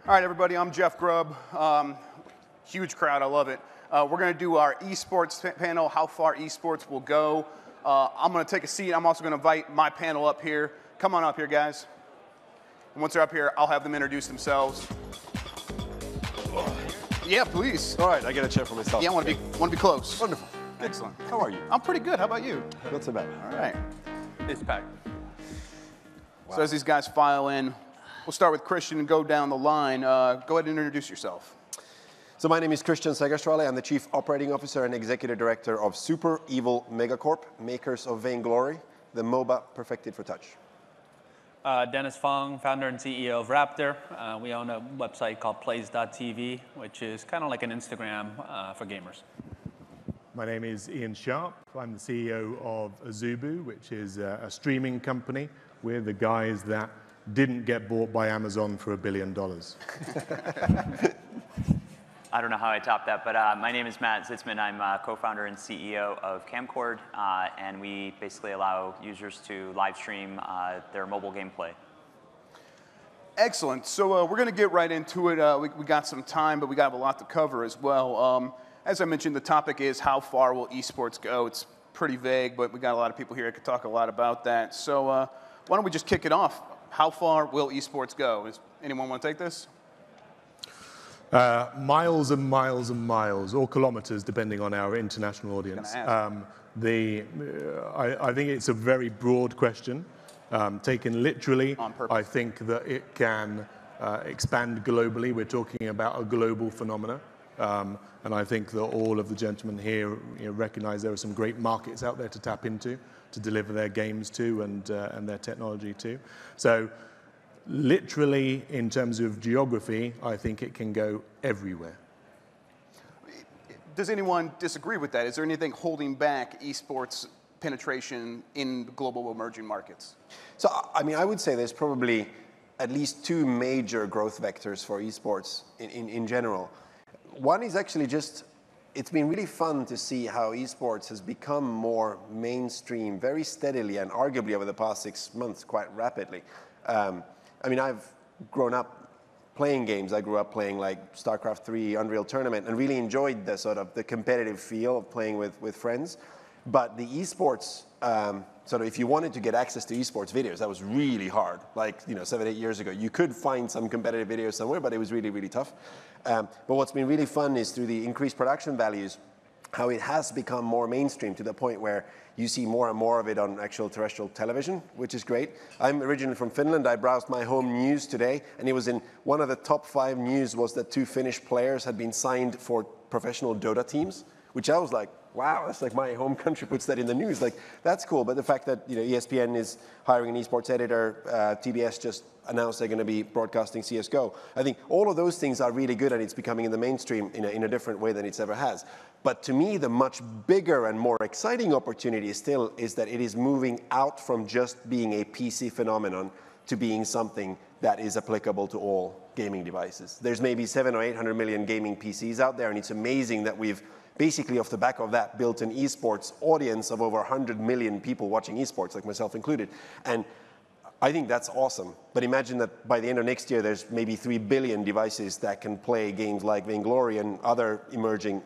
All right, everybody, I'm Jeff Grubb. Huge crowd, I love it. We're going to do our esports panel, how far esports will go. I'm going to take a seat. I'm also going to invite my panel up here. Come on up here, guys. And once they're up here, I'll have them introduce themselves. Yeah, please. All right, I get a chair for myself. Yeah, I want to be close. Wonderful. Excellent. How are you? I'm pretty good. How about you? Not so bad. All right. It's packed. Wow. So as these guys file in, we'll start with Kristian and go down the line. Go ahead and introduce yourself. So my name is Kristian Segerstrale. I'm the Chief Operating Officer and Executive Director of Super Evil Megacorp, makers of Vainglory, the MOBA perfected for touch. Dennis Fong, founder and CEO of Raptr. We own a website called plays.tv, which is kind of like an Instagram for gamers. My name is Ian Sharpe. I'm the CEO of Azubu, which is a streaming company. We're the guys that didn't get bought by Amazon for $1 billion. I don't know how I topped that, but my name is Matt Zitzmann. I'm co-founder and CEO of Kamcord, and we basically allow users to live stream their mobile gameplay. Excellent. So we're going to get right into it. We got some time, but we got a lot to cover as well. As I mentioned, the topic is how far will esports go? It's pretty vague, but we got a lot of people here that could talk a lot about that. So why don't we just kick it off? How far will esports go? Does anyone want to take this? Miles and miles and miles, or kilometers, depending on our international audience. I think it's a very broad question. Taken literally, I think that it can expand globally. We're talking about a global phenomena. And I think that all of the gentlemen here recognize there are some great markets out there to tap into, to deliver their games to and their technology to. So literally, in terms of geography, I think it can go everywhere. Does anyone disagree with that? Is there anything holding back esports penetration in global emerging markets? So, I mean, I would say there's probably at least two major growth vectors for esports in general. One is actually just, it's been really fun to see how esports has become more mainstream very steadily and arguably over the past 6 months quite rapidly. I mean, I've grown up playing games. I grew up playing like StarCraft 3, Unreal Tournament, and really enjoyed the sort of the competitive feel of playing with friends. But the esports, sort of if you wanted to get access to esports videos, that was really hard. Like, 7, 8 years ago, you could find some competitive videos somewhere, but it was really, really tough. But what's been really fun is through the increased production values, how it has become more mainstream to the point where you see more and more of it on actual terrestrial television, which is great. I'm originally from Finland. I browsed my home news today, and it was in one of the top 5 news was that 2 Finnish players had been signed for professional Dota teams, which I was like, wow, that's like my home country puts that in the news. Like, that's cool. But the fact that ESPN is hiring an esports editor, TBS just announced they're going to be broadcasting CSGO. I think all of those things are really good, and it's becoming in the mainstream in a different way than it's ever has. But to me, the much bigger and more exciting opportunity still is that it is moving out from just being a PC phenomenon to being something that is applicable to all gaming devices. There's maybe 700 or 800 million gaming PCs out there, and it's amazing that we've basically off the back of that built an esports audience of over 100 million people watching esports, like myself included. And I think that's awesome. But imagine that by the end of next year, there's maybe 3 billion devices that can play games like Vainglory and other emerging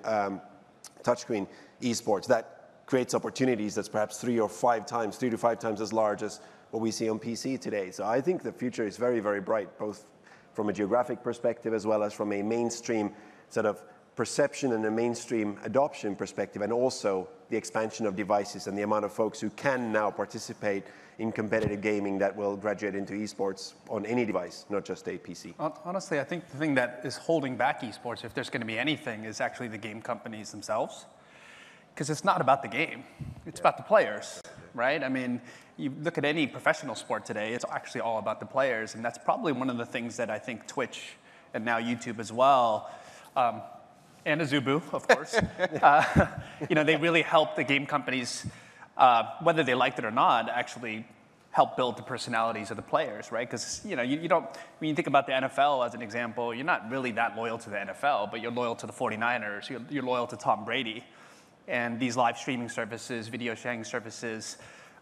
touchscreen esports. That creates opportunities that's perhaps 3 to 5 times as large as what we see on PC today. So I think the future is very, very bright, both from a geographic perspective as well as from a mainstream sort of perception and a mainstream adoption perspective, and also the expansion of devices and the amount of folks who can now participate in competitive gaming that will graduate into esports on any device, not just a PC. Honestly, I think the thing that is holding back esports, if there's going to be anything, is actually the game companies themselves. Because it's not about the game. It's about the players, right? I mean, you look at any professional sport today, it's actually all about the players. And that's probably one of the things that I think Twitch and now YouTube as well, and Azubu, of course, they really help the game companies, whether they liked it or not, actually help build the personalities of the players, right? Because you don't, when you think about the NFL as an example, you're not really that loyal to the NFL, but you're loyal to the 49ers, you're loyal to Tom Brady. And these live streaming services, video sharing services,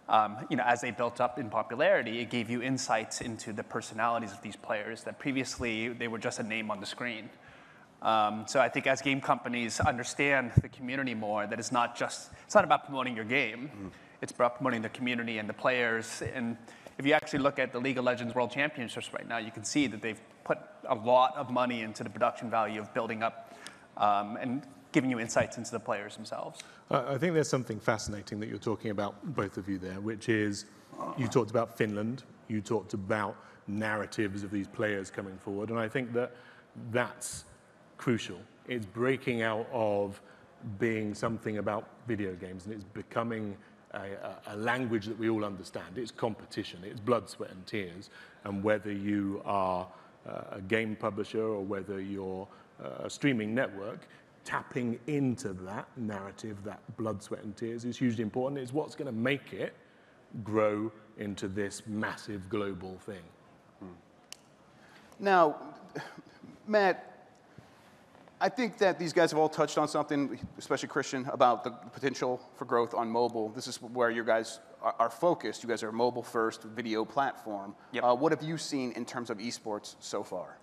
as they built up in popularity, it gave you insights into the personalities of these players that previously they were just a name on the screen. So I think as game companies understand the community more, that it's not about promoting your game, it's about promoting the community and the players. And if you actually look at the League of Legends World Championships right now, you can see that they've put a lot of money into the production value of building up and giving you insights into the players themselves. I think there's something fascinating that you're talking about, both of you there, which is you talked about Finland, you talked about narratives of these players coming forward, and I think that that's crucial. It's breaking out of being something about video games, and it's becoming a language that we all understand. It's competition, it's blood, sweat, and tears, and whether you are a game publisher or whether you're a streaming network, tapping into that narrative, that blood, sweat, and tears is hugely important. It's what's going to make it grow into this massive global thing. Now, Matt, I think that these guys have all touched on something, especially Kristian, about the potential for growth on mobile. This is where you guys are focused. You guys are a mobile-first video platform. Yep. What have you seen in terms of esports so far?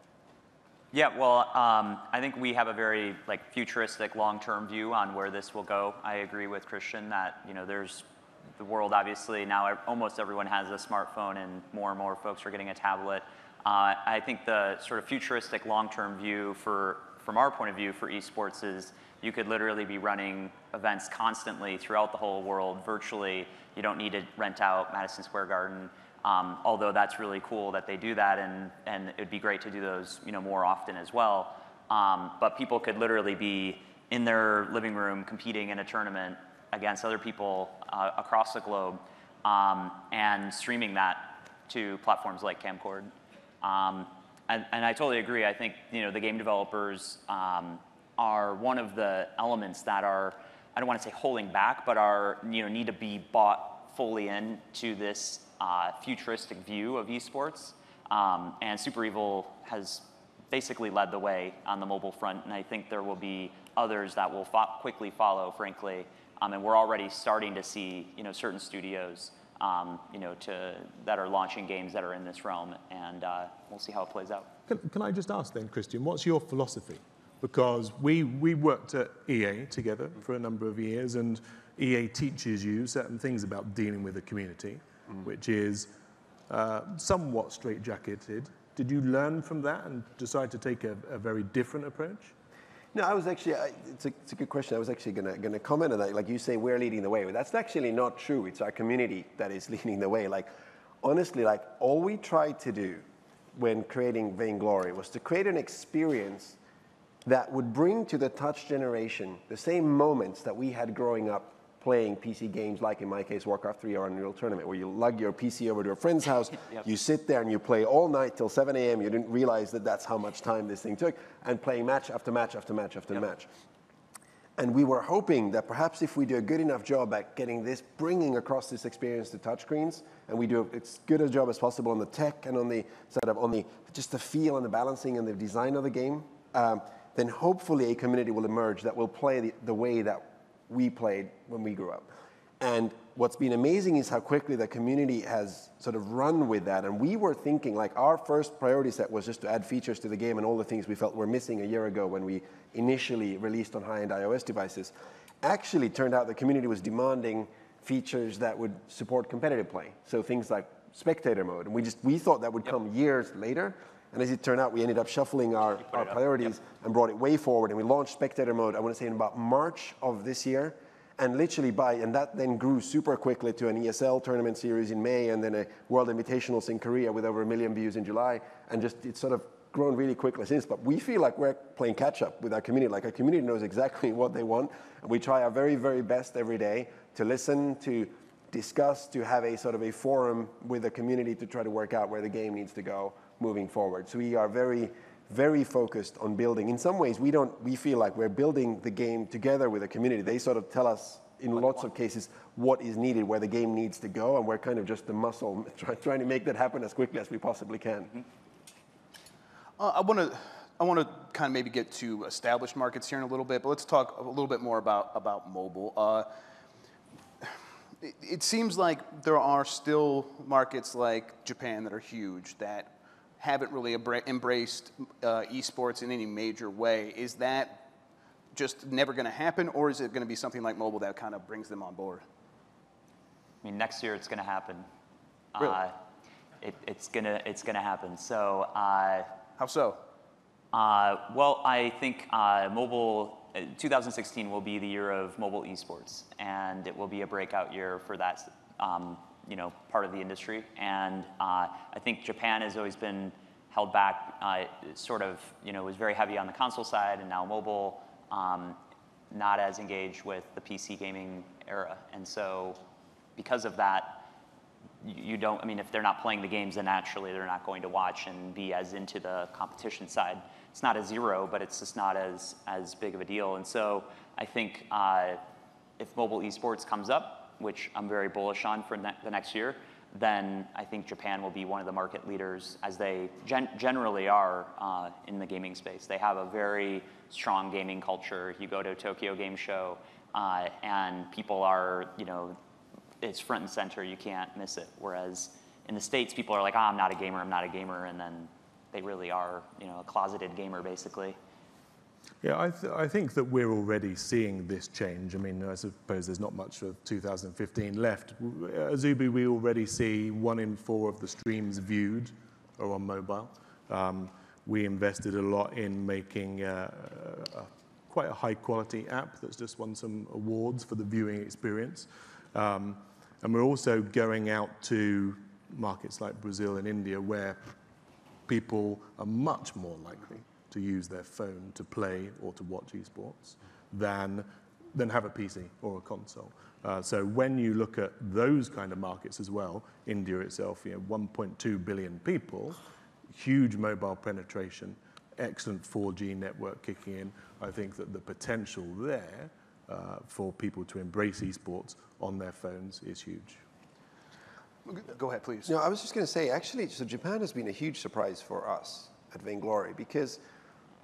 Yeah, well, I think we have a very futuristic, long-term view on where this will go. I agree with Kristian that there's the world. Obviously, now almost everyone has a smartphone, and more folks are getting a tablet. I think the sort of futuristic, long-term view from our point of view for esports is you could literally be running events constantly throughout the whole world virtually. You don't need to rent out Madison Square Garden. Although that's really cool that they do that, and it'd be great to do those more often as well. But people could literally be in their living room competing in a tournament against other people across the globe and streaming that to platforms like Kamcord. And I totally agree. I think the game developers are one of the elements that are, I don't want to say holding back, but are need to be bought fully into this futuristic view of esports. And Super Evil has basically led the way on the mobile front, and I think there will be others that will quickly follow, frankly. And we're already starting to see certain studios that are launching games that are in this realm, and we'll see how it plays out. Can I just ask then, Kristian, what's your philosophy? Because we worked at EA together for a number of years, and EA teaches you certain things about dealing with a community, which is somewhat straitjacketed. Did you learn from that and decide to take a very different approach? No, I was actually, it's a good question. I was actually going to comment on that. Like you say, we're leading the way. But that's actually not true. It's our community that is leading the way. Honestly, all we tried to do when creating Vainglory was to create an experience that would bring to the touch generation the same moments that we had growing up playing PC games, like in my case, Warcraft 3 or Unreal Tournament, where you lug your PC over to a friend's house, you sit there and you play all night till 7 a.m. You didn't realize that that's how much time this thing took, and playing match after match after match after match. And we were hoping that perhaps if we do a good enough job at getting this, bringing across this experience to touchscreens, and we do as good a job as possible on the tech and on the just the feel and the balancing and the design of the game, then hopefully a community will emerge that will play the way that we played when we grew up. And what's been amazing is how quickly the community has sort of run with that. And we were thinking, our first priority set was just to add features to the game and all the things we felt were missing a year ago when we initially released on high-end iOS devices. Actually, turned out the community was demanding features that would support competitive play. So things like spectator mode. And we thought that would come years later. And as it turned out, we ended up shuffling our priorities and brought it way forward. And we launched spectator mode, I want to say in about March of this year. And literally and that then grew super quickly to an ESL tournament series in May, and then a World Invitationals in Korea with over 1 million views in July. And it's sort of grown really quickly since. But we feel like we're playing catch up with our community. Our community knows exactly what they want. And we try our very, very best every day to listen, to discuss, to have a sort of a forum with the community to try to work out where the game needs to go moving forward. So we are very, very focused on building. In some ways, we feel like we're building the game together with the community. They sort of tell us in lots of cases what is needed, where the game needs to go, and we're kind of just the muscle trying to make that happen as quickly as we possibly can. I want to kind of maybe get to established markets here in a little bit, but let's talk a little bit more about mobile. it seems like there are still markets like Japan that are huge that haven't really embraced esports in any major way. Is that just never going to happen, or is it going to be something like mobile that kind of brings them on board? I mean, next year it's going to happen. Really? It's gonna happen. So. How so? Well, I think mobile. 2016 will be the year of mobile esports, and it will be a breakout year for that, part of the industry. And I think Japan has always been held back. Was very heavy on the console side, and now mobile, not as engaged with the PC gaming era. And so, because of that, if they're not playing the games, then naturally they're not going to watch and be as into the competition side. It's not a zero, but it's just not as big of a deal. And so I think if mobile esports comes up, which I'm very bullish on for the next year, then I think Japan will be one of the market leaders, as they generally are in the gaming space. They have a very strong gaming culture. You go to Tokyo Game Show, and people are, it's front and center. You can't miss it. Whereas in the States, people are like, I'm not a gamer, and then they really are, a closeted gamer, basically. Yeah, I think that we're already seeing this change. I mean, I suppose there's not much of 2015 left. Azubu, we already see 1 in 4 of the streams viewed are on mobile. We invested a lot in making quite a high-quality app that's just won some awards for the viewing experience. And we're also going out to markets like Brazil and India, where people are much more likely to use their phone to play or to watch esports than have a PC or a console. So when you look at those kind of markets as well, India itself, 1.2 billion people, huge mobile penetration, excellent 4G network kicking in. I think that the potential there for people to embrace esports on their phones is huge. Go ahead, please. No, I was just going to say, actually, so Japan has been a huge surprise for us at Vainglory, because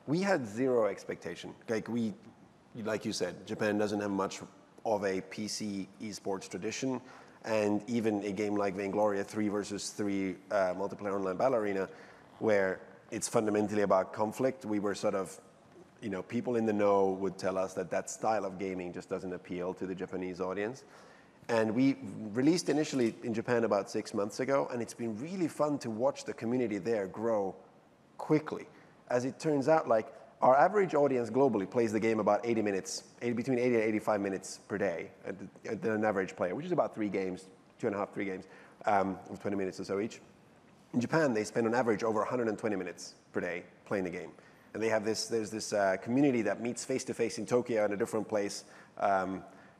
we had zero expectation. Like you said, Japan doesn't have much of a PC esports tradition, and even a game like Vainglory, a 3 versus 3 multiplayer online battle arena, where it's fundamentally about conflict, we were sort of, people in the know would tell us that style of gaming just doesn't appeal to the Japanese audience. And we released initially in Japan about 6 months ago, and it's been really fun to watch the community there grow quickly. As it turns out, our average audience globally plays the game about 80 minutes, between 80 and 85 minutes per day, at an average player, which is about 3 games, 2.5, 3 games, with 20 minutes or so each. In Japan, they spend on average over 120 minutes per day playing the game. And they have there's this community that meets face-to-face in Tokyo in a different place,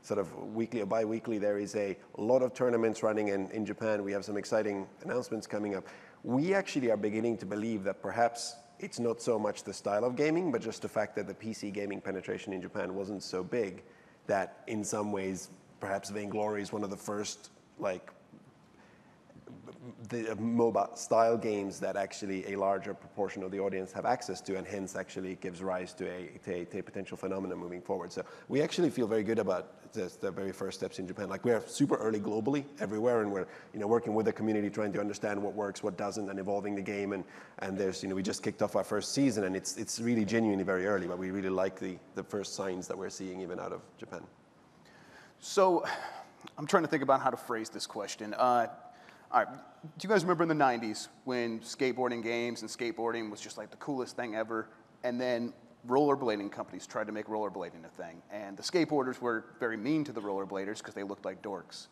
sort of weekly or bi-weekly. There is a lot of tournaments running in Japan. We have some exciting announcements coming up. We actually are beginning to believe that perhaps it's not so much the style of gaming, but just the fact that the PC gaming penetration in Japan wasn't so big, that in some ways, perhaps Vainglory is one of the first, the mobile style games that actually a larger proportion of the audience have access to, and hence actually gives rise to a potential phenomenon moving forward. So we actually feel very good about the very first steps in Japan. We're super early globally everywhere, and we're working with the community, trying to understand what works, what doesn't, and evolving the game. And there's we just kicked off our first season, and it's really genuinely very early, but we really like the first signs that we're seeing even out of Japan. So I'm trying to think about how to phrase this question. All right, do you guys remember in the 90s when skateboarding games and skateboarding was just the coolest thing ever? And then rollerblading companies tried to make rollerblading a thing. And the skateboarders were very mean to the rollerbladers because they looked like dorks.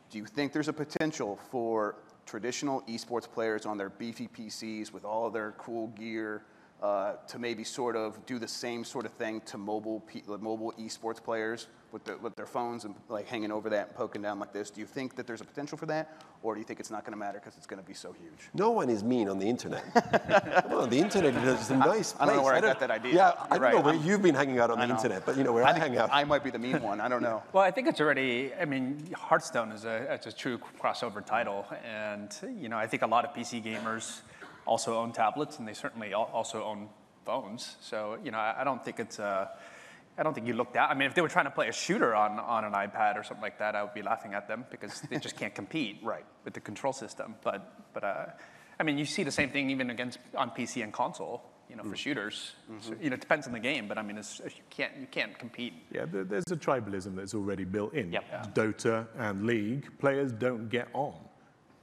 Do you think there's a potential for traditional esports players on their beefy PCs with all of their cool gear to maybe sort of do the same sort of thing to mobile esports players with their phones and hanging over that and poking down like this? Do you think that there's a potential for that, or do you think it's not going to matter because it's going to be so huge? No one is mean on the internet. Come on, the internet is a nice place. I don't know where I got that idea. Yeah, I don't know where you've been hanging out on the internet, but where I hang out. I might be the mean one. I don't know. Well, I think it's already. Hearthstone is a true crossover title, and I think a lot of PC gamers also own tablets, and they certainly also own phones. So I don't think it's I don't think you look down. I mean, if they were trying to play a shooter on an iPad or something like that, I would be laughing at them because they just can't compete with the control system. But I mean, you see the same thing even on PC and console, for shooters. So, it depends on the game, but I mean, you can't compete. Yeah, there's a tribalism that's already built in. Yep. Yeah. Dota and League players don't get on.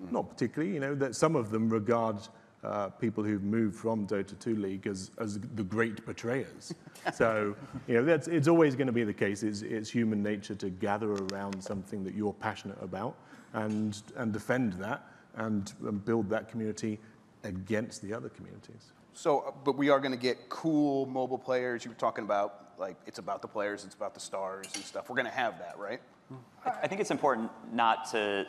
Not particularly, that some of them regard people who've moved from Dota to League as the great betrayers. So, it's always going to be the case. It's human nature to gather around something that you're passionate about and defend that and build that community against the other communities. So, but we are going to get cool mobile players. You were talking about, like, it's about the players, it's about the stars and stuff. We're going to have that, right? I think it's important not to,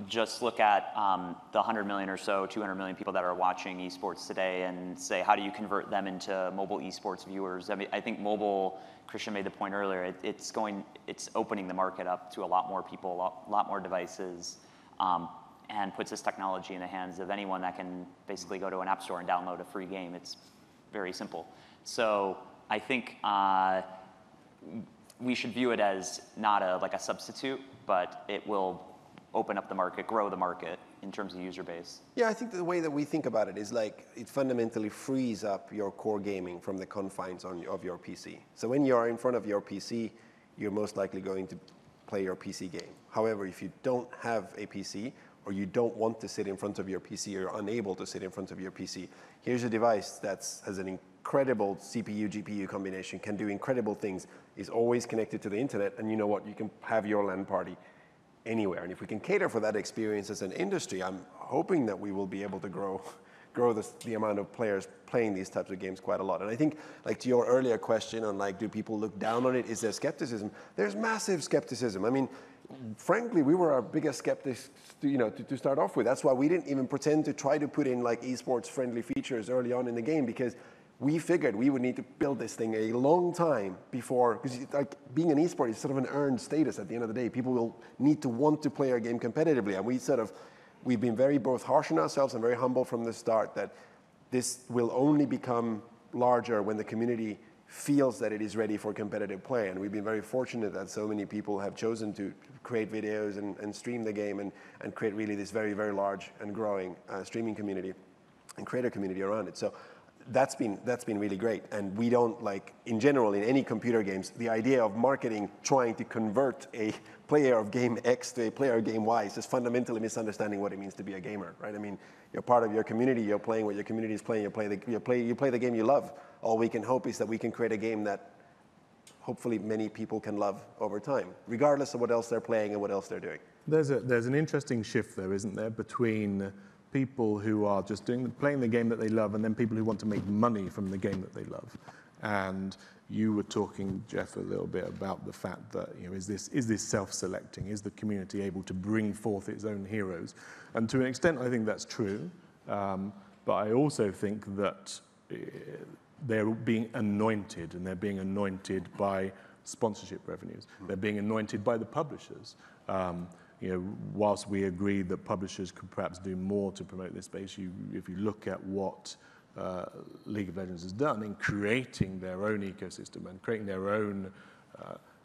just look at the 100 million or so, 200 million people that are watching esports today and say, how do you convert them into mobile esports viewers? I mean, I think mobile, Kristian made the point earlier, it's opening the market up to a lot more people, a lot more devices, and puts this technology in the hands of anyone that can basically go to an app store and download a free game. It's very simple. So I think we should view it as not like a substitute, but it will open up the market, grow the market in terms of user base. Yeah, I think the way that we think about it is like it fundamentally frees up your core gaming from the confines of your PC. So when you're in front of your PC, you're most likely going to play your PC game. However, if you don't have a PC or you don't want to sit in front of your PC or you're unable to sit in front of your PC, here's a device that has an incredible CPU, GPU combination, can do incredible things, is always connected to the internet, and you know what? You can have your LAN party anywhere. And if we can cater for that experience as an industry, I'm hoping that we will be able to grow the amount of players playing these types of games quite a lot. And I think, like, to your earlier question on, like, do people look down on it? Is there skepticism? There's massive skepticism. I mean, frankly, we were our biggest skeptics, to start off with. That's why we didn't even pretend to try to put in, like, esports-friendly features early on in the game, because we figured we would need to build this thing a long time before, because like being an esport is sort of an earned status at the end of the day. People will need to want to play our game competitively, and we've been very both harsh on ourselves and very humble from the start that this will only become larger when the community feels that it is ready for competitive play. And we've been very fortunate that so many people have chosen to create videos and stream the game and create really this very, very large and growing streaming community and creator community around it. So that's been really great. And we don't, like, in general, in any computer games, the idea of marketing trying to convert a player of game X to a player of game Y is just fundamentally misunderstanding what it means to be a gamer, right? I mean, you're part of your community, you're playing what your community is playing, you play the game you love. All we can hope is that we can create a game that hopefully many people can love over time, regardless of what else they're playing and what else they're doing. There's an interesting shift there, isn't there, between people who are just playing the game that they love and then people who want to make money from the game that they love. And you were talking, Jeff, a little bit about the fact that, is this self-selecting? Is the community able to bring forth its own heroes? And to an extent, I think that's true. But I also think that they're being anointed, and they're being anointed by sponsorship revenues. They're being anointed by the publishers. Whilst we agree that publishers could perhaps do more to promote this space, if you look at what League of Legends has done in creating their own ecosystem and creating their own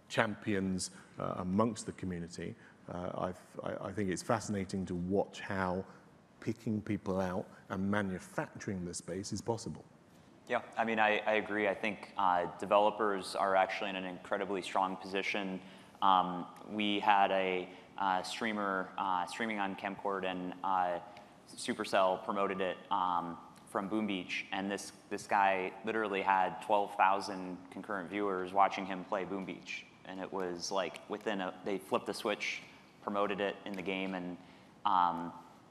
champions amongst the community, I think it's fascinating to watch how picking people out and manufacturing the space is possible. Yeah, I mean, I agree. I think developers are actually in an incredibly strong position. We had a streamer streaming on Kamcord, and Supercell promoted it from Boom Beach, and this guy literally had 12,000 concurrent viewers watching him play Boom Beach, and it was like they flipped the switch, promoted it in the game, and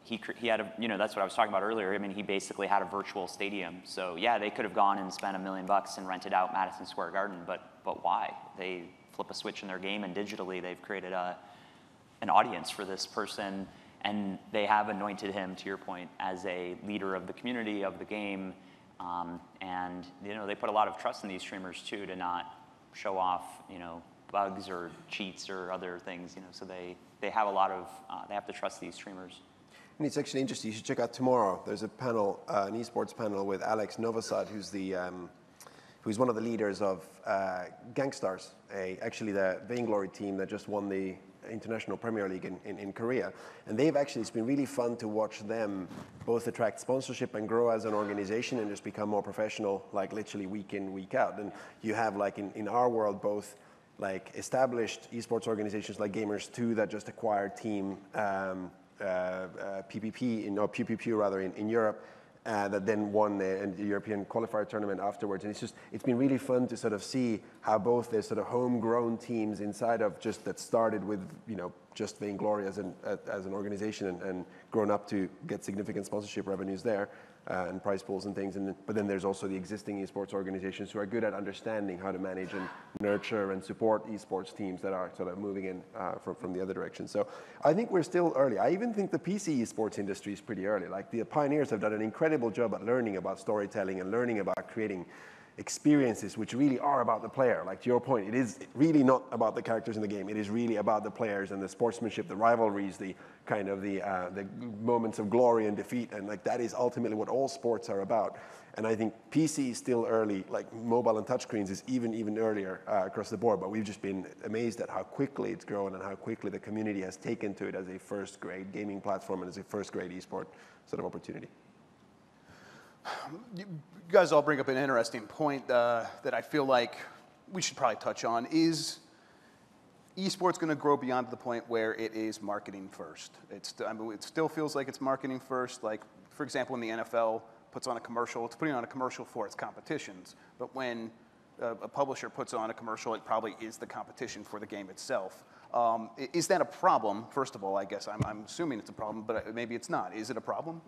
he had that's what I was talking about earlier. I mean, he basically had a virtual stadium. So yeah, they could have gone and spent $1 million and rented out Madison Square Garden, but why? They flip a switch in their game, and digitally they've created an audience for this person, and they have anointed him, to your point, as a leader of the community, of the game, and they put a lot of trust in these streamers too, to not show off bugs or cheats or other things, so they have a lot of they have to trust these streamers. And it's actually interesting. You should check out tomorrow. There's a panel, an esports panel with Alex Novosad, who's the who's one of the leaders of Gangstars, actually the Vainglory team that just won the International Premier League in Korea. And they've actually, it's been really fun to watch them both attract sponsorship and grow as an organization and just become more professional, like literally week in, week out. And you have like in our world, both like established esports organizations like Gamers2 that just acquired Team PPP rather in Europe, that then won the European qualifier tournament afterwards. And it's been really fun to sort of see how both the sort of homegrown teams inside of just that started with, just Vainglory as an organization and grown up to get significant sponsorship revenues there and prize pools and things. But then there's also the existing esports organizations who are good at understanding how to manage and nurture and support esports teams that are sort of moving in from the other direction. So I think we're still early. I even think the PC esports industry is pretty early. Like the pioneers have done an incredible job at learning about storytelling and learning about creating experiences which really are about the player. Like to your point, it is really not about the characters in the game. It is really about the players and the sportsmanship, the rivalries, the kind of the moments of glory and defeat, and like that is ultimately what all sports are about. And I think PC is still early, like mobile and touchscreens is even earlier across the board, but we've just been amazed at how quickly it's grown and how quickly the community has taken to it as a first-grade gaming platform and as a first-grade esport sort of opportunity. You guys all bring up an interesting point that I feel like we should probably touch on. Is esports going to grow beyond the point where it is marketing first? It still feels like it's marketing first. Like, for example, when the NFL puts on a commercial, it's putting on a commercial for its competitions. But when a publisher puts on a commercial, it probably is the competition for the game itself. Is that a problem? First of all, I guess I'm assuming it's a problem, but maybe it's not. Is it a problem?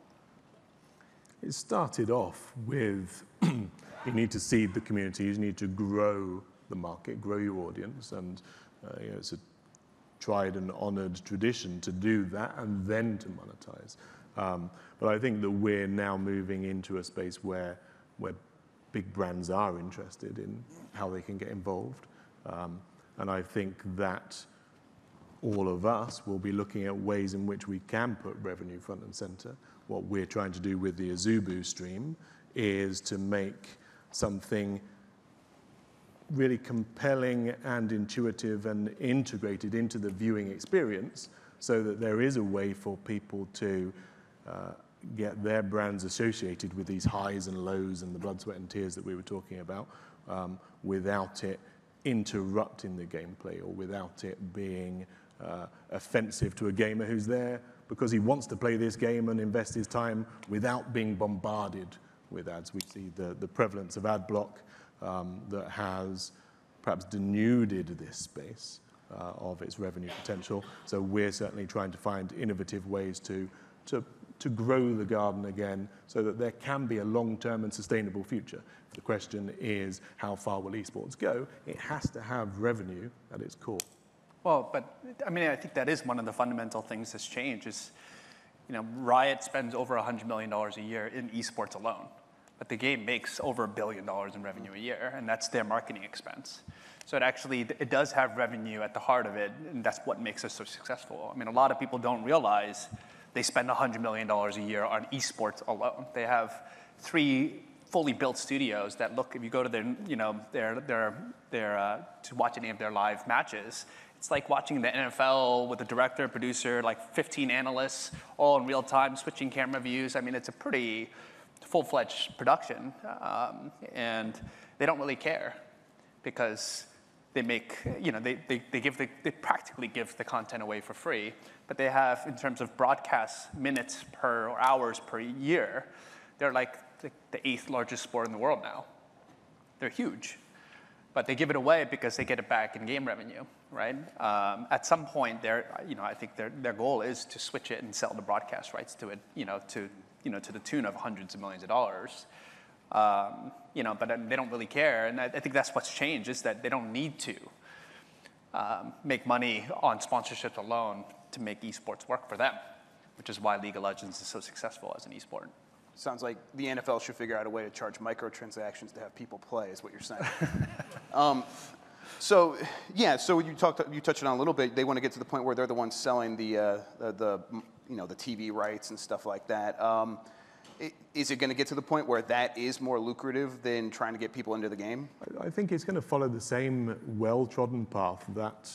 It started off with you need to seed the community, you need to grow the market, grow your audience, and it's a tried and honored tradition to do that and then to monetize. But I think that we're now moving into a space where big brands are interested in how they can get involved. And I think that all of us will be looking at ways in which we can put revenue front and center. What we're trying to do with the Azubu stream is to make something really compelling and intuitive and integrated into the viewing experience so that there is a way for people to get their brands associated with these highs and lows and the blood, sweat, and tears that we were talking about without it interrupting the gameplay or without it being offensive to a gamer who's there because he wants to play this game and invest his time without being bombarded with ads. We see the prevalence of ad block that has perhaps denuded this space of its revenue potential. So we're certainly trying to find innovative ways to grow the garden again so that there can be a long-term and sustainable future. If the question is how far will esports go, it has to have revenue at its core. Well, but I mean, I think that is one of the fundamental things that's changed is, Riot spends over $100 million a year in esports alone, but the game makes over $1 billion in revenue a year, and that's their marketing expense. So it does have revenue at the heart of it, and that's what makes us so successful. I mean, a lot of people don't realize they spend $100 million a year on esports alone. They have 3 fully built studios that look, if you go to to watch any of their live matches, it's like watching the NFL with a director, producer, like 15 analysts, all in real time, switching camera views. I mean, it's a pretty full-fledged production, and they don't really care because they make, they practically give the content away for free, but they have, in terms of broadcast minutes per or hours per year, they're like the 8th largest sport in the world now. They're huge. But they give it away because they get it back in game revenue, right? At some point, I think their goal is to switch it and sell the broadcast rights to it, to the tune of hundreds of millions of dollars. But they don't really care, and I think that's what's changed is that they don't need to make money on sponsorships alone to make esports work for them, which is why League of Legends is so successful as an esport. Sounds like the NFL should figure out a way to charge microtransactions to have people play, is what you're saying. So you touched on it a little bit. They want to get to the point where they're the ones selling the TV rights and stuff like that. Is it going to get to the point where that is more lucrative than trying to get people into the game? I think it's going to follow the same well-trodden path that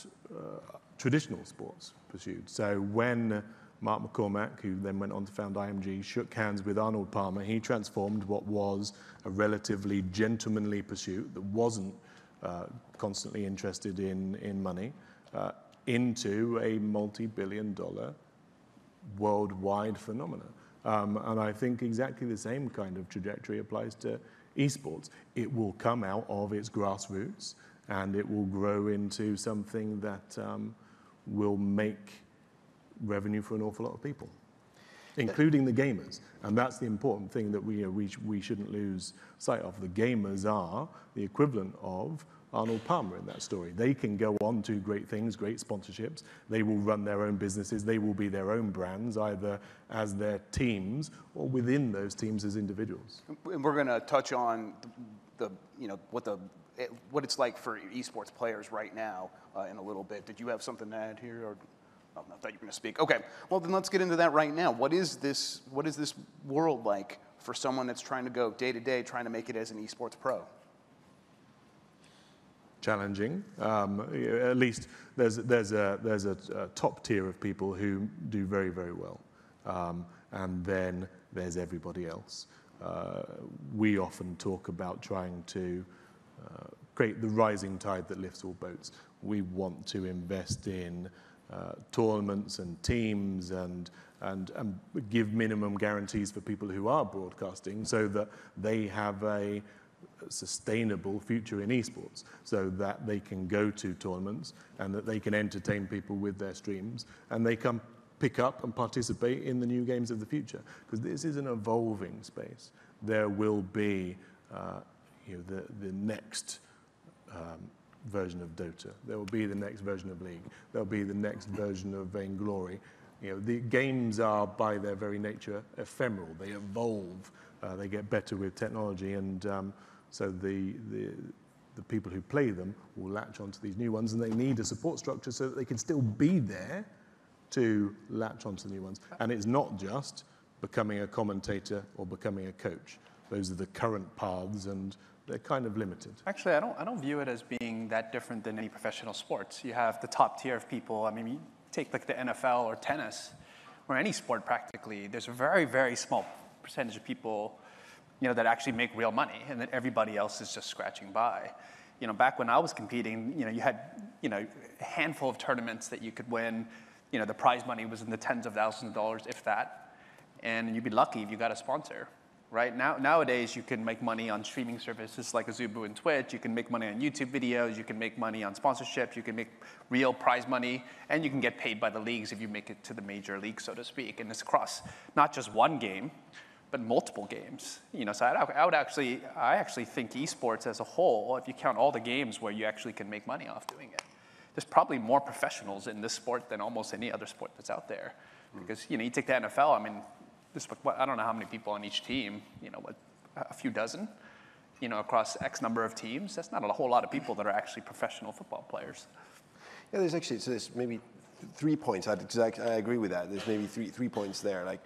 traditional sports pursued. So when Mark McCormack, who then went on to found IMG, shook hands with Arnold Palmer, he transformed what was a relatively gentlemanly pursuit that wasn't constantly interested in money into a multi-billion-dollar worldwide phenomenon. And I think exactly the same kind of trajectory applies to esports. It will come out of its grassroots and it will grow into something that will make revenue for an awful lot of people, including the gamers. And that's the important thing that we shouldn't lose sight of. The gamers are the equivalent of Arnold Palmer in that story. They can go on to great things, great sponsorships. They will run their own businesses. They will be their own brands, either as their teams or within those teams as individuals. And we're going to touch on what it's like for esports players right now in a little bit. Did you have something to add here, or? Oh, no, I thought you were going to speak. Okay, well then let's get into that right now. What is this world like for someone that's trying to go day to day, trying to make it as an esports pro? Challenging. At least there's a top tier of people who do very, very well, and then there's everybody else. We often talk about trying to create the rising tide that lifts all boats. We want to invest in tournaments and teams and give minimum guarantees for people who are broadcasting so that they have a sustainable future in esports, so that they can go to tournaments and that they can entertain people with their streams and they can pick up and participate in the new games of the future, because this is an evolving space. There will be the next version of Dota. There will be the next version of League. There'll be the next version of Vainglory. The games are by their very nature ephemeral. They evolve. They get better with technology, and so the people who play them will latch onto these new ones, and they need a support structure so that they can still be there to latch onto the new ones. And it's not just becoming a commentator or becoming a coach. Those are the current paths, and they're kind of limited. Actually, I don't view it as being that different than any professional sports. You have the top tier of people. I mean, you take like the NFL or tennis, or any sport practically. There's a very, very small percentage of people, that actually make real money, and then everybody else is just scratching by. Back when I was competing, you had, a handful of tournaments that you could win. The prize money was in the tens of thousands of dollars, if that, and you'd be lucky if you got a sponsor. Right? Nowadays, you can make money on streaming services like Azubu and Twitch. You can make money on YouTube videos. You can make money on sponsorships. You can make real prize money. And you can get paid by the leagues if you make it to the major league, so to speak. And it's across not just one game, but multiple games. So I actually think esports as a whole, if you count all the games where you actually can make money off doing it, there's probably more professionals in this sport than almost any other sport that's out there. Because, you take the NFL, I mean, I don't know how many people on each team, a few dozen, across X number of teams. That's not a whole lot of people that are actually professional football players. Yeah, there's maybe 3 points. I agree with that. There's maybe three points there. Like,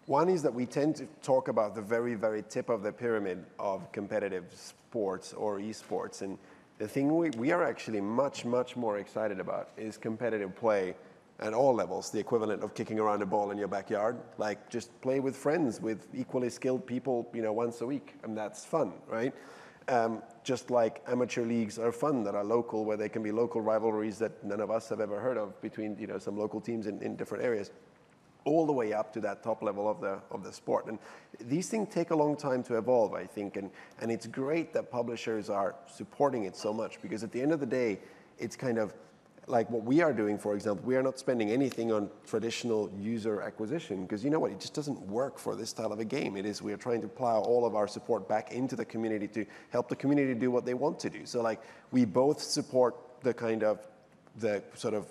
one is that we tend to talk about the very, very tip of the pyramid of competitive sports or esports. And the thing we are actually much, much more excited about is competitive play at all levels, the equivalent of kicking around a ball in your backyard. Like, just play with friends, with equally skilled people, once a week, and that's fun, right? Just like amateur leagues are fun that are local, where there can be local rivalries that none of us have ever heard of between, some local teams in different areas, all the way up to that top level of the sport. And these things take a long time to evolve, I think, and it's great that publishers are supporting it so much, because at the end of the day, it's kind of like what we are doing, for example. We are not spending anything on traditional user acquisition, because it just doesn't work for this style of a game. We are trying to plow all of our support back into the community to help the community do what they want to do. So like, we both support the sort of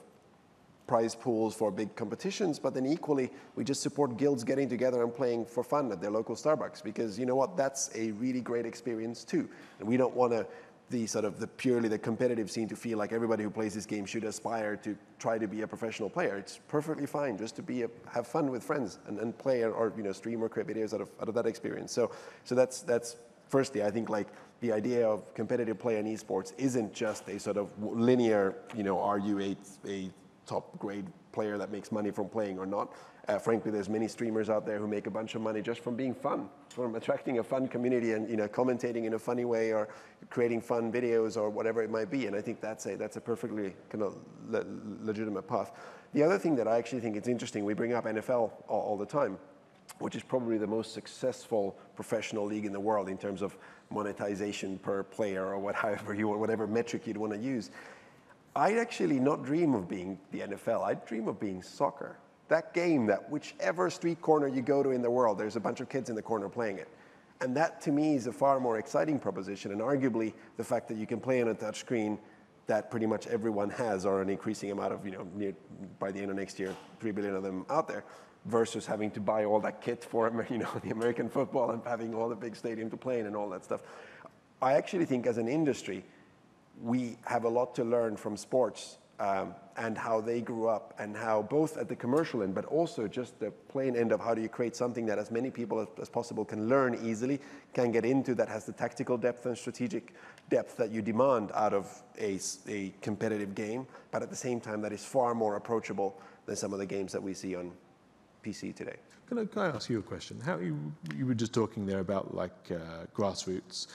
prize pools for big competitions, but then equally, we just support guilds getting together and playing for fun at their local Starbucks, because that's a really great experience too. And we don't want to the purely the competitive scene to feel like everybody who plays this game should aspire to try to be a professional player. It's perfectly fine just to have fun with friends and play or stream or create videos out of that experience. So that's firstly, I think like the idea of competitive play in esports isn't just a sort of linear, are you a top grade player that makes money from playing or not. Frankly, there's many streamers out there who make a bunch of money just from being fun, from attracting a fun community and commentating in a funny way or creating fun videos or whatever it might be. And I think that's a perfectly kind of legitimate path. The other thing that I actually think it's interesting, we bring up NFL all the time, which is probably the most successful professional league in the world in terms of monetization per player or whatever metric you'd want to use. I'd actually not dream of being the NFL. I'd dream of being soccer. That game that whichever street corner you go to in the world, there's a bunch of kids in the corner playing it. And that to me is a far more exciting proposition. And arguably the fact that you can play on a touch screen that pretty much everyone has, or an increasing amount of, by the end of next year, 3 billion of them out there, versus having to buy all that kit for the American football and having all the big stadium to play in and all that stuff. I actually think as an industry, we have a lot to learn from sports and how they grew up and how both at the commercial end, but also just the plain end of how do you create something that as many people as possible can learn easily, can get into, that has the tactical depth and strategic depth that you demand out of a competitive game, but at the same time that is far more approachable than some of the games that we see on PC today. Can I ask you a question? How you were just talking there about grassroots.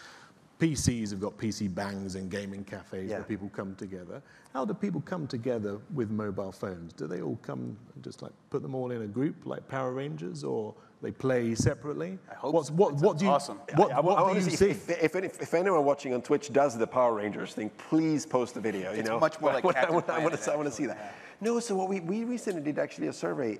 PCs have got PC bangs and gaming cafes where people come together. How do people come together with mobile phones? Do they all come and just put them all in a group like Power Rangers, or they play separately? I hope what do you awesome. What do you see? If anyone watching on Twitch does the Power Rangers thing, please post the video. It's much more like Captain Planet. I want to see that. No, so what we recently did actually a survey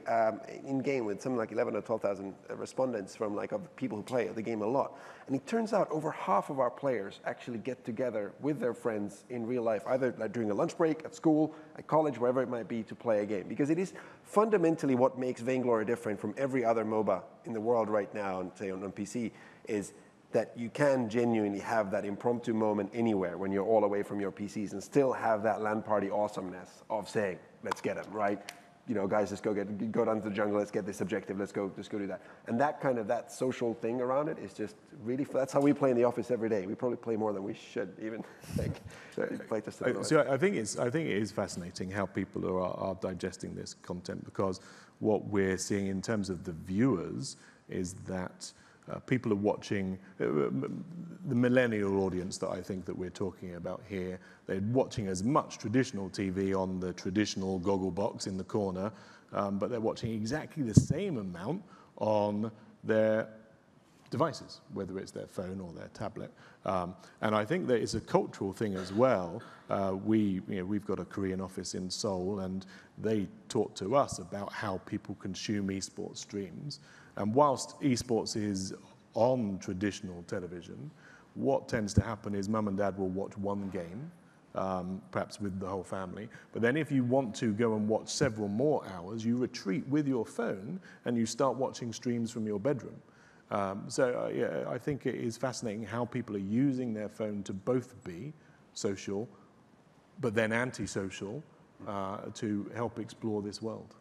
in game with something like 11 or 12,000 respondents from of people who play the game a lot, and it turns out over half of our players actually get together with their friends in real life, either during a lunch break at school, at college, wherever it might be, to play a game, because it is fundamentally what makes Vainglory different from every other MOBA in the world right now, and say on PC, is that you can genuinely have that impromptu moment anywhere when you're all away from your PCs and still have that LAN party awesomeness of saying, let's get them, right? Guys, let's go down to the jungle, let's get this objective, let's go do that. And that social thing around it is just really, that's how we play in the office every day. We probably play more than we should even think. So I think it is fascinating how people are digesting this content, because what we're seeing in terms of the viewers is that people are watching, the millennial audience that I think that we're talking about here, they're watching as much traditional TV on the traditional goggle box in the corner, but they're watching exactly the same amount on their devices, whether it's their phone or their tablet. And I think that it's a cultural thing as well. We've got a Korean office in Seoul, and they talk to us about how people consume esports streams. And whilst esports is on traditional television, what tends to happen is mum and dad will watch one game, perhaps with the whole family. But then if you want to go and watch several more hours, you retreat with your phone and you start watching streams from your bedroom. I think it is fascinating how people are using their phone to both be social, but then antisocial, to help explore this world.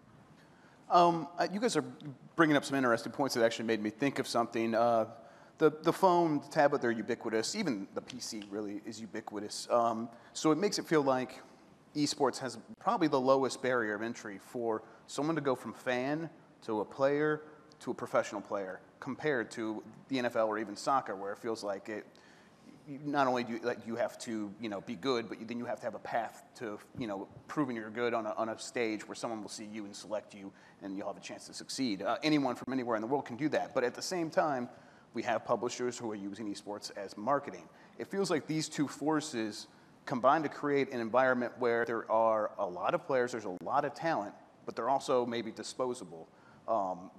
You guys are bringing up some interesting points that actually made me think of something. The phone, the tablet, they're ubiquitous. Even the PC really is ubiquitous. So it makes it feel like esports has probably the lowest barrier of entry for someone to go from fan to a player to a professional player, compared to the NFL or even soccer, where it feels like not only do you have to be good, but then you have to have a path to proving you're good on a stage where someone will see you and select you, and you'll have a chance to succeed. Anyone from anywhere in the world can do that, but at the same time, we have publishers who are using esports as marketing. It feels like these two forces combine to create an environment where there are a lot of players, there's a lot of talent, but they're also maybe disposable.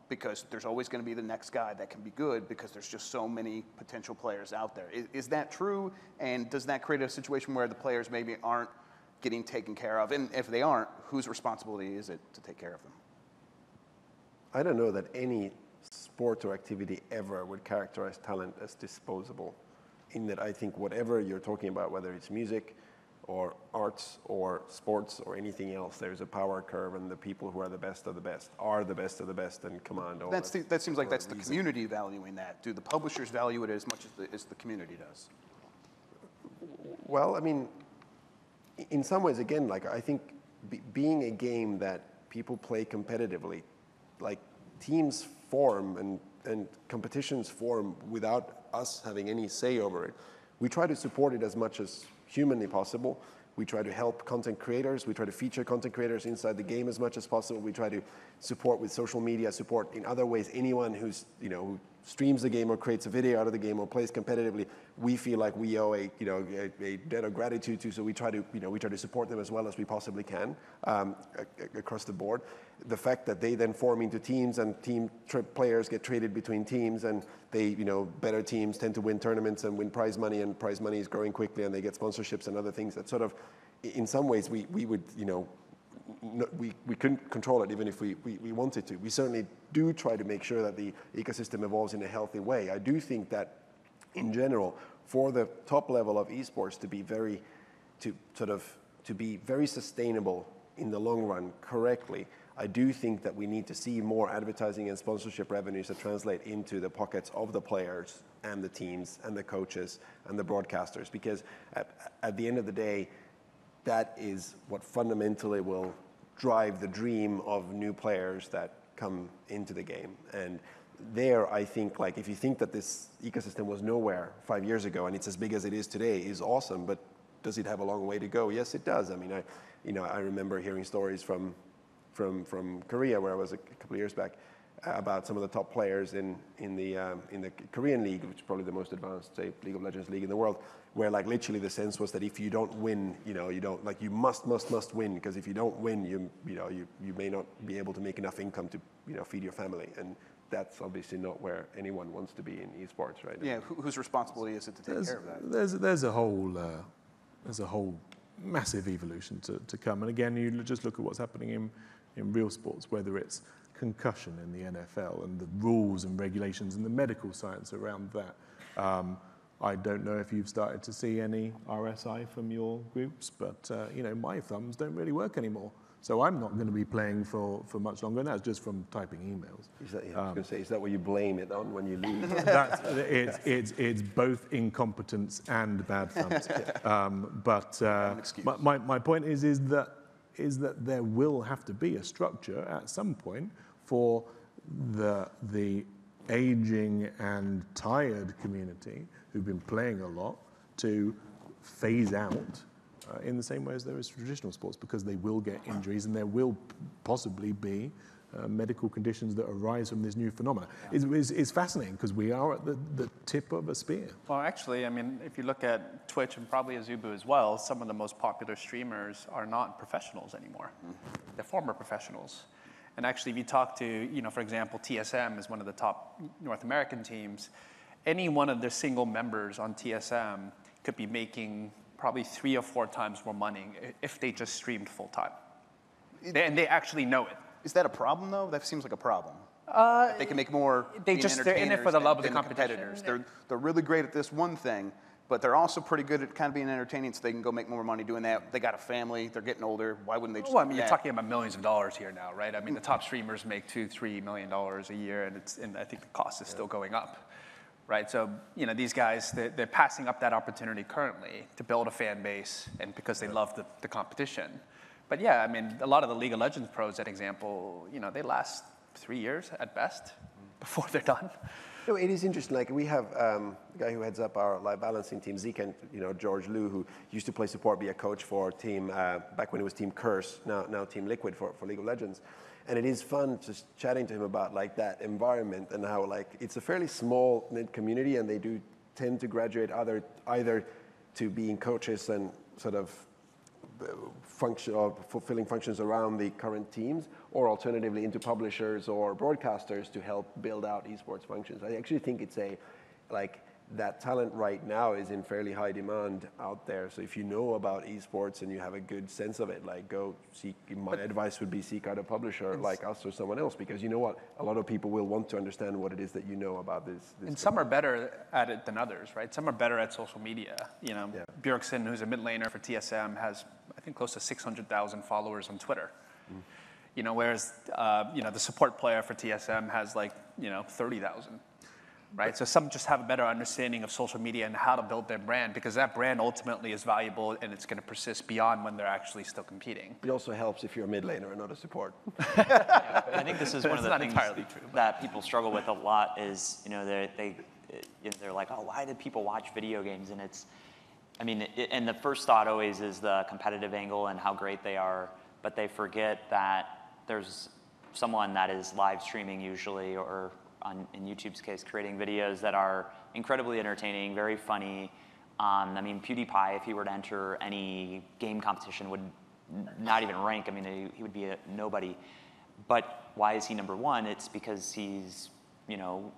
Because there's always going to be the next guy that can be good, because there's just so many potential players out there. Is that true? And does that create a situation where the players maybe aren't getting taken care of? And if they aren't, whose responsibility is it to take care of them? I don't know that any sport or activity ever would characterize talent as disposable. in that I think whatever you're talking about, whether it's music or arts or sports or anything else, there's a power curve, and the people who are the best of the best are the best of the best and command all that seems like that's the community valuing that. Do the publishers value it as much as the community does? Well, I mean, in some ways, again, like I think being a game that people play competitively, like teams form and competitions form without us having any say over it. We try to support it as much as humanly possible. We try to help content creators. We try to feature content creators inside the game as much as possible. We try to support with social media, support in other ways anyone who's, who streams the game or creates a video out of the game or plays competitively. We feel like we owe a debt of gratitude to, so we try to support them as well as we possibly can across the board. The fact that they then form into teams and players get traded between teams, and they, better teams tend to win tournaments and win prize money, and prize money is growing quickly, and they get sponsorships and other things that sort of, in some ways, we would, we couldn't control it even if we wanted to. We certainly do try to make sure that the ecosystem evolves in a healthy way. I do think that, in general, for the top level of esports to be very sustainable in the long run correctly, I do think that we need to see more advertising and sponsorship revenues that translate into the pockets of the players and the teams and the coaches and the broadcasters, because at the end of the day, that is what fundamentally will drive the dream of new players that come into the game. And there, I think, like, if you think that this ecosystem was nowhere 5 years ago and it's as big as it is today, is awesome, but does it have a long way to go? Yes, it does. I mean, I remember hearing stories from Korea, where I was a couple of years back, about some of the top players in the Korean league, which is probably the most advanced, say, League of Legends league in the world, where like literally the sense was that if you don't win, you don't, like, you must win, because if you don't win, you may not be able to make enough income to feed your family, and that's obviously not where anyone wants to be in esports right now. Yeah, whose responsibility is it to take care of that? There's a whole massive evolution to come, and again, you just look at what's happening in real sports, whether it's concussion in the NFL and the rules and regulations and the medical science around that. I don't know if you've started to see any RSI from your groups, but my thumbs don't really work anymore. So I'm not going to be playing for much longer, and that's just from typing emails. Is that, I was going to say, is that what you blame it on when you lose? It's both incompetence and bad thumbs. My point is that there will have to be a structure at some point for the aging and tired community who've been playing a lot to phase out in the same way as there is traditional sports, because they will get injuries and there will possibly be medical conditions that arise from this new phenomenon. It's fascinating because we are at the tip of a spear. Well, actually, I mean, if you look at Twitch and probably Azubu as well, some of the most popular streamers are not professionals anymore. They're former professionals. And actually, if you talk to, for example, TSM is one of the top North American teams. Any one of their single members on TSM could be making probably 3 or 4 times more money if they just streamed full time. And they actually know it. Is that a problem, though? That seems like a problem. They can make more. They're in it for the love of the competition. Competitors. They're really great at this one thing, but they're also pretty good at kind of being entertaining, so they can go make more money doing that. They got a family. They're getting older. Why wouldn't they just? Well, I mean, you're talking about millions of dollars here now, right? I mean, the top streamers make $2-3 million a year, and I think the cost is still going up. Right, so these guys, they're passing up that opportunity currently to build a fan base, and because they love the competition. But yeah, I mean, a lot of the League of Legends pros, that example, they last 3 years at best before they're done. No, it is interesting. Like, we have a guy who heads up our live balancing team, Zeke, and George Liu, who used to play support, be a coach for team back when it was Team Curse, now Team Liquid for League of Legends. And it is fun just chatting to him about like that environment and how like it's a fairly small knit community, and they do tend to graduate either to being coaches and sort of function or fulfilling functions around the current teams, or alternatively into publishers or broadcasters to help build out esports functions. I actually think it's that talent right now is in fairly high demand out there. So if you know about esports and you have a good sense of it, like go seek, my advice would be seek out a publisher like us or someone else, because you know what, a lot of people will want to understand what it is that you know about this. And some are better at it than others, right? Some are better at social media. You know, Björksen, who's a mid laner for TSM, has, I think, close to 600,000 followers on Twitter. You know, whereas, you know, the support player for TSM has like, you know, 30,000. Right, so some just have a better understanding of social media and how to build their brand, because that brand ultimately is valuable and it's going to persist beyond when they're actually still competing. It also helps if you're a mid laner and not a support. I think this is one of the things true, that people struggle with a lot is, you know, they're like, oh, why did people watch video games? And it's, I mean, and the first thought always is the competitive angle and how great they are, but they forget that there's someone that is live streaming usually, or in YouTube's case, creating videos that are incredibly entertaining, very funny. I mean, PewDiePie, if he were to enter any game competition, would not even rank. I mean, he would be a nobody. But why is he number one? It's because he's, you know,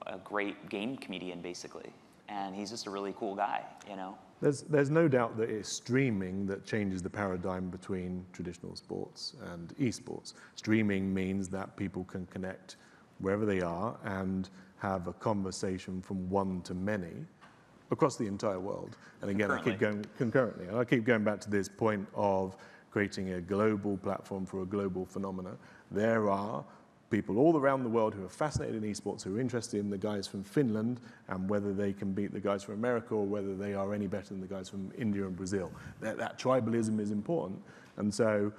a great game comedian, basically. And he's just a really cool guy, you know? There's no doubt that it's streaming that changes the paradigm between traditional sports and esports. Streaming means that people can connect wherever they are and have a conversation from one to many across the entire world. And again, I keep going concurrently. And I keep going back to this point of creating a global platform for a global phenomena. There are people all around the world who are fascinated in esports, who are interested in the guys from Finland and whether they can beat the guys from America or whether they are any better than the guys from India and Brazil. That tribalism is important. And so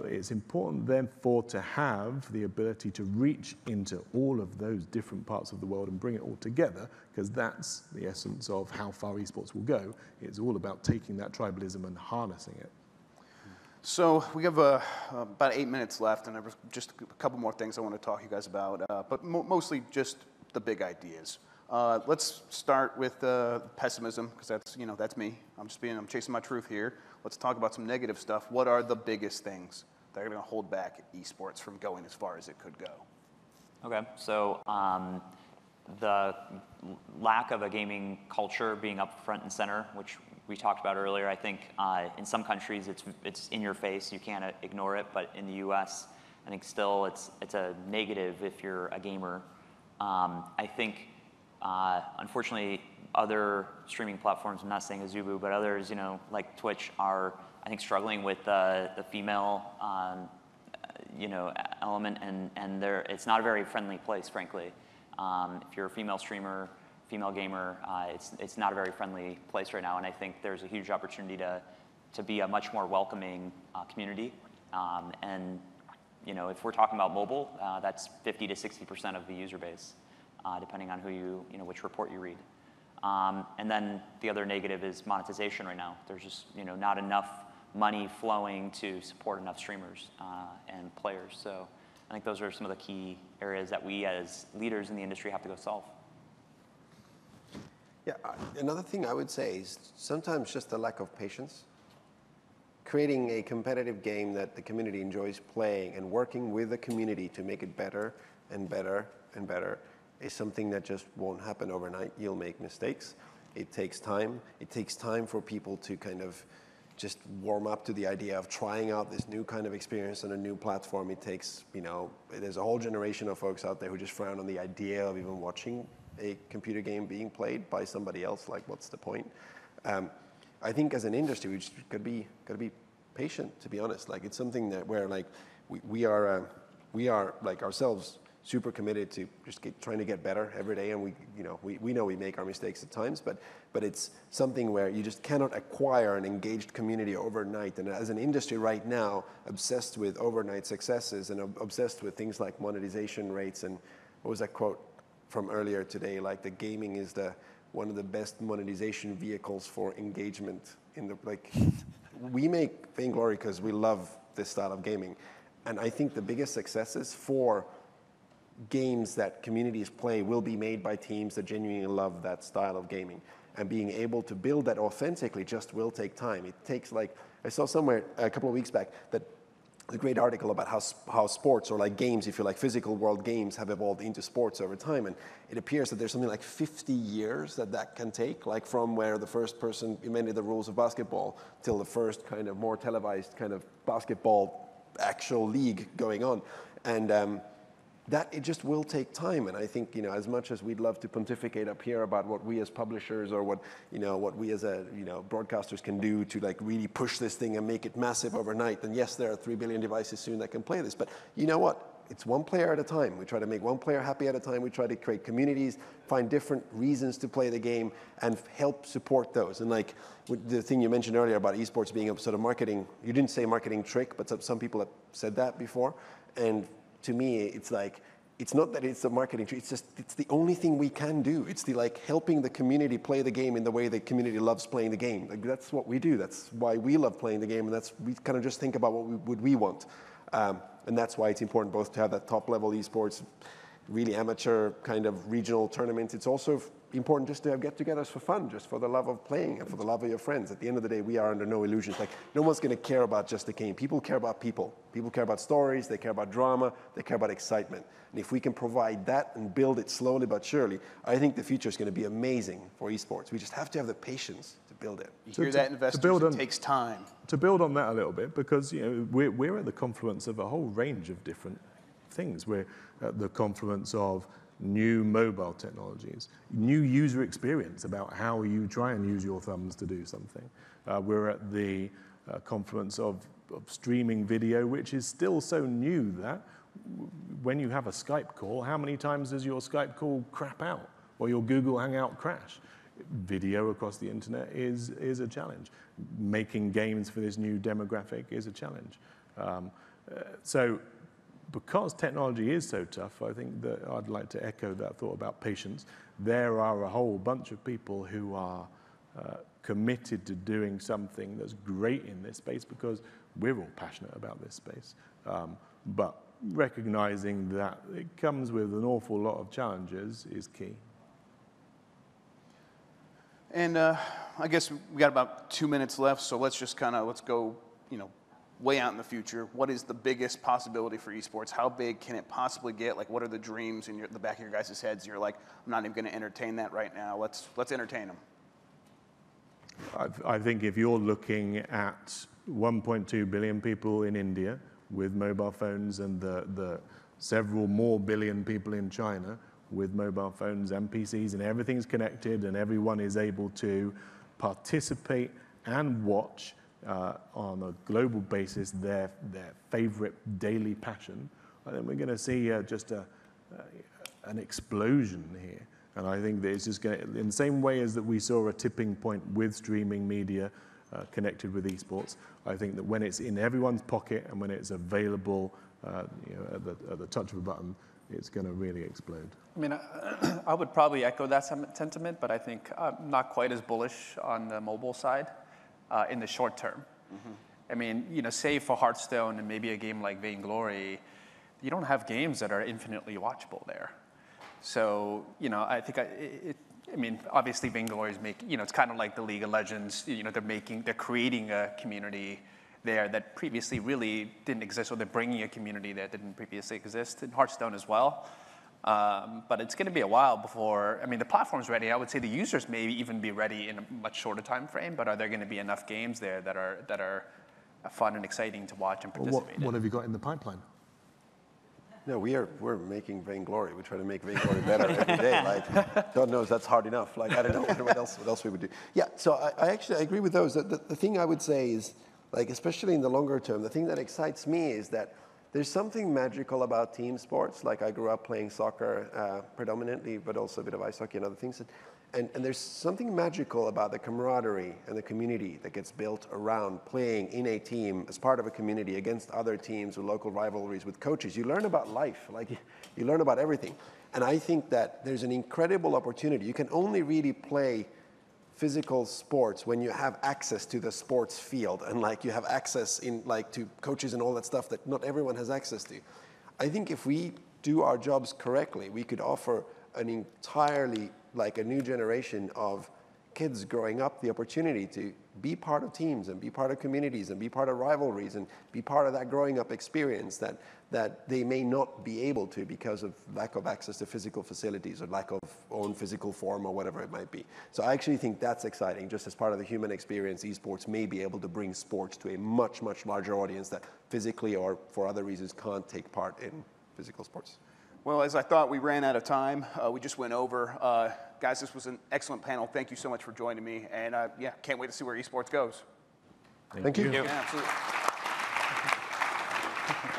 it's important, therefore, to have the ability to reach into all of those different parts of the world and bring it all together, because that's the essence of how far esports will go. It's all about taking that tribalism and harnessing it. So we have about 8 minutes left, and there's just a couple more things I want to talk to you guys about, but mostly just the big ideas. Let's start with pessimism, because that's, you know, that's me. I'm chasing my truth here. Let's talk about some negative stuff. What are the biggest things that are going to hold back esports from going as far as it could go? Okay, so the lack of a gaming culture being up front and center, which we talked about earlier. I think in some countries it's in your face, you can't ignore it, but in the US, I think still it's a negative if you're a gamer. I think, unfortunately, other streaming platforms, I'm not saying Azubu, but others, you know, like Twitch, are, I think, struggling with the female, you know, element, and it's not a very friendly place, frankly. If you're a female streamer, female gamer, it's not a very friendly place right now, and I think there's a huge opportunity to be a much more welcoming community. And, you know, if we're talking about mobile, that's 50 to 60% of the user base, depending on you know, which report you read. And then the other negative is monetization right now. There's just, you know, not enough money flowing to support enough streamers and players. So I think those are some of the key areas that we as leaders in the industry have to go solve. Yeah, another thing I would say is sometimes just a lack of patience. Creating a competitive game that the community enjoys playing and working with the community to make it better and better and better is something that just won't happen overnight. You'll make mistakes. It takes time. It takes time for people to kind of just warm up to the idea of trying out this new kind of experience on a new platform. It takes, you know, there's a whole generation of folks out there who just frown on the idea of even watching a computer game being played by somebody else. Like, what's the point? I think as an industry, we just gotta be patient, to be honest. Like, it's something that where like we are like ourselves super committed to just trying to get better every day, and we know we make our mistakes at times, but it's something where you just cannot acquire an engaged community overnight. And as an industry right now, obsessed with overnight successes and obsessed with things like monetization rates, and what was that quote from earlier today? Like, the gaming is one of the best monetization vehicles for engagement in the, like, we make Vainglory because we love this style of gaming, and I think the biggest successes for games that communities play will be made by teams that genuinely love that style of gaming, and being able to build that authentically just will take time. It takes, like, I saw somewhere a couple of weeks back that a great article about how sports, or like games, if you like, physical world games have evolved into sports over time. And it appears that there's something like 50 years that can take, like from where the first person invented the rules of basketball till the first kind of more televised kind of basketball actual league going on. And that it just will take time. And I think, as much as we'd love to pontificate up here about what we as publishers or what we as broadcasters can do to like really push this thing and make it massive overnight, and yes, there are 3 billion devices soon that can play this, but you know what? It's one player at a time. We try to make one player happy at a time. We try to create communities, find different reasons to play the game, and help support those. And like the thing you mentioned earlier about esports being a sort of marketing, you didn't say marketing trick, but some people have said that before. And to me, it's like, it's not that it's a marketing trick, it's the only thing we can do. It's the like helping the community play the game in the way the community loves playing the game. Like, that's what we do. That's why we love playing the game, and we kind of just think about what we want. And that's why it's important both to have that top level esports, really amateur kind of regional tournaments. It's also important just to have get-togethers for fun, just for the love of playing and for the love of your friends. At the end of the day, we are under no illusions. Like, no one's going to care about just the game. People care about people. People care about stories. They care about drama. They care about excitement. And if we can provide that and build it slowly but surely, I think the future is going to be amazing for esports. We just have to have the patience to build it. You hear that, investors? It takes time. To build on that a little bit, because we're at the confluence of a whole range of different things. We're at the confluence of new mobile technologies, new user experience about how you try and use your thumbs to do something. We're at the confluence of streaming video, which is still so new that when you have a Skype call, how many times does your Skype call crap out or your Google Hangout crash? Video across the internet is a challenge. Making games for this new demographic is a challenge. So because technology is so tough, I think that I'd like to echo that thought about patience. There are a whole bunch of people who are committed to doing something that's great in this space because we're all passionate about this space. But recognizing that it comes with an awful lot of challenges is key. And I guess we got about 2 minutes left, so let's go, way out in the future. What is the biggest possibility for esports? How big can it possibly get? Like, what are the dreams in the back of your guys' heads? You're like, I'm not even going to entertain that right now. Let's entertain them. I think if you're looking at 1.2 billion people in India with mobile phones and the several more billion people in China with mobile phones and PCs, and everything's connected and everyone is able to participate and watch on a global basis their favorite daily passion, I think we're going to see just an explosion here. And I think that it's just going to, in the same way as that we saw a tipping point with streaming media connected with esports, I think that when it's in everyone's pocket and when it's available at the touch of a button, it's going to really explode. I mean, I would probably echo that sentiment, but I think I'm not quite as bullish on the mobile side in the short term. Mm-hmm. I mean, save for Hearthstone and maybe a game like Vainglory, you don't have games that are infinitely watchable there. So, I think obviously Vainglory is it's kind of like the League of Legends. They're creating a community there that previously really didn't exist, or they're bringing a community that didn't previously exist in Hearthstone as well. But it's going to be a while before, the platform's ready. I would say the users may even be ready in a much shorter time frame, but are there going to be enough games there that are fun and exciting to watch and participate in? What have you got in the pipeline? No, we're making Vainglory. We try to make Vainglory better every day. Like, God knows that's hard enough. Like, I don't know what else we would do. Yeah, so I actually agree with those. The thing I would say is, like, especially in the longer term, the thing that excites me is that there's something magical about team sports. Like, I grew up playing soccer predominantly, but also a bit of ice hockey and other things. And there's something magical about the camaraderie and the community that gets built around playing in a team as part of a community against other teams with local rivalries with coaches. You learn about life, like you learn about everything. And I think that there's an incredible opportunity. You can only really play physical sports when you have access to the sports field and like you have access to coaches and all that stuff that not everyone has access to. I think if we do our jobs correctly, we could offer an entirely a new generation of kids growing up the opportunity to be part of teams and be part of communities and be part of rivalries and be part of that growing up experience that they may not be able to because of lack of access to physical facilities or lack of own physical form or whatever it might be. So I actually think that's exciting. Just as part of the human experience, esports may be able to bring sports to a much, much larger audience that physically or for other reasons can't take part in physical sports. Well, as I thought, we ran out of time. We just went over. Guys, this was an excellent panel. Thank you so much for joining me. And yeah, can't wait to see where esports goes. Thank you. Yeah, absolutely.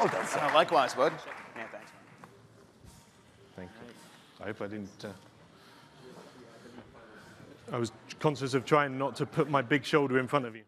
Oh, that's likewise, bud. Yeah, thanks. Thank you. I hope I didn't... I was conscious of trying not to put my big shoulder in front of you.